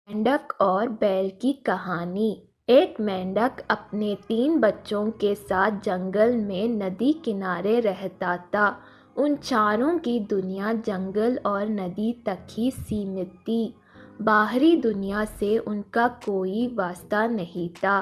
मेंढक और बैल की कहानी। एक मेंढक अपने 3 बच्चों के साथ जंगल में नदी किनारे रहता था। उन चारों की दुनिया जंगल और नदी तक ही सीमित थी। बाहरी दुनिया से उनका कोई वास्ता नहीं था।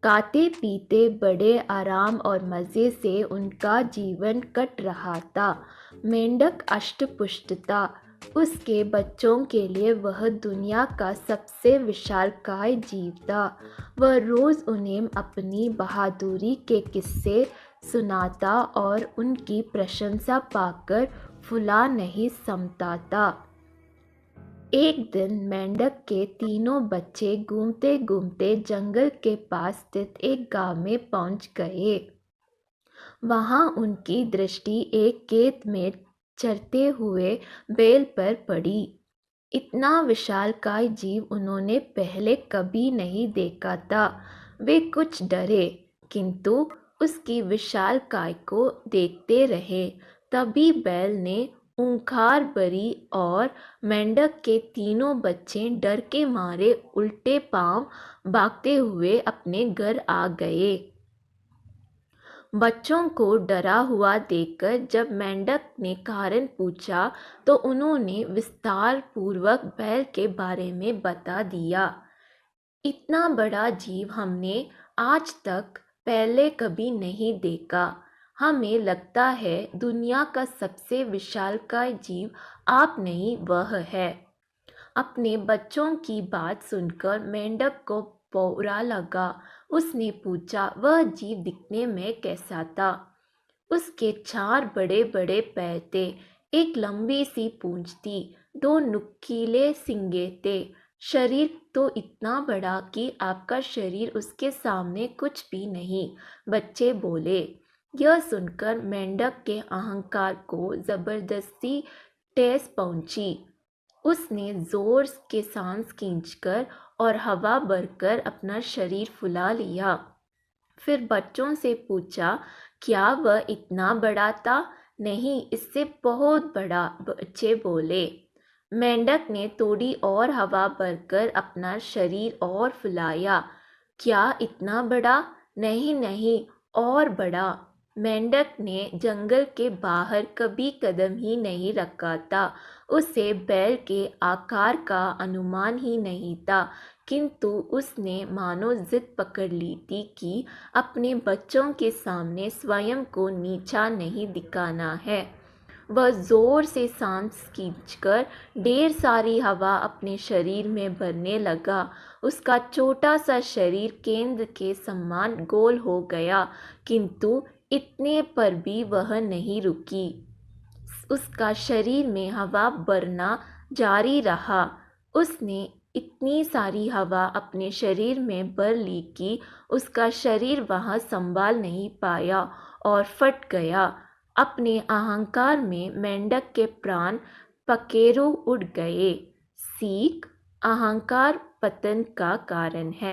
खाते पीते बड़े आराम और मज़े से उनका जीवन कट रहा था। मेंढक अष्टपुष्ट था। उसके बच्चों के लिए वह दुनिया का सबसे विशालकाय जीव था। वह रोज़ उन्हें अपनी बहादुरी के किस्से सुनाता और उनकी प्रशंसा पाकर फुला नहीं समता था। एक दिन मेंढक के तीनों बच्चे घूमते घूमते जंगल के पास स्थित एक गांव में पहुंच गए। वहां उनकी दृष्टि एक खेत में चरते हुए बैल पर पड़ी। इतना विशालकाय जीव उन्होंने पहले कभी नहीं देखा था। वे कुछ डरे, किंतु उसकी विशालकाय को देखते रहे। तभी बैल ने ऊंखार भरी और मेंढक के तीनों बच्चे डर के मारे उल्टे पांव भागते हुए अपने घर आ गए। बच्चों को डरा हुआ देखकर जब मेंढक ने कारण पूछा तो उन्होंने विस्तार पूर्वक बैल के बारे में बता दिया। इतना बड़ा जीव हमने आज तक पहले कभी नहीं देखा। हमें लगता है दुनिया का सबसे विशालकाय जीव आप नहीं, वह है। अपने बच्चों की बात सुनकर मेंढक को बुरा लगा। उसने पूछा, वह जीव दिखने में कैसा था? उसके 4 बड़े-बड़े पैर थे, एक लंबी सी पूंछ थी, 2 नुकीले सींगे थे। शरीर तो इतना बड़ा कि आपका शरीर उसके सामने कुछ भी नहीं, बच्चे बोले। यह सुनकर मेंढक के अहंकार को जबरदस्ती ठेस पहुंची। उसने जोर के सांस खींचकर और हवा भरकर अपना शरीर फुला लिया। फिर बच्चों से पूछा, क्या वह इतना बड़ा था? नहीं, इससे बहुत बड़ा, बच्चे बोले। मेंढक ने थोड़ी और हवा भरकर अपना शरीर और फुलाया। क्या इतना बड़ा? नहीं नहीं, और बड़ा। मेंढक ने जंगल के बाहर कभी कदम ही नहीं रखा था। उसे बैल के आकार का अनुमान ही नहीं था, किंतु उसने मानो जिद पकड़ ली थी कि अपने बच्चों के सामने स्वयं को नीचा नहीं दिखाना है। वह जोर से सांस खींचकर ढेर सारी हवा अपने शरीर में भरने लगा। उसका छोटा सा शरीर केंद्र के समान गोल हो गया, किंतु इतने पर भी वह नहीं रुकी। उसका शरीर में हवा भरना जारी रहा। उसने इतनी सारी हवा अपने शरीर में भर ली कि उसका शरीर वहाँ संभाल नहीं पाया और फट गया। अपने अहंकार में मेंढक के प्राण पखेरु उड़ गए। सीख: अहंकार पतन का कारण है।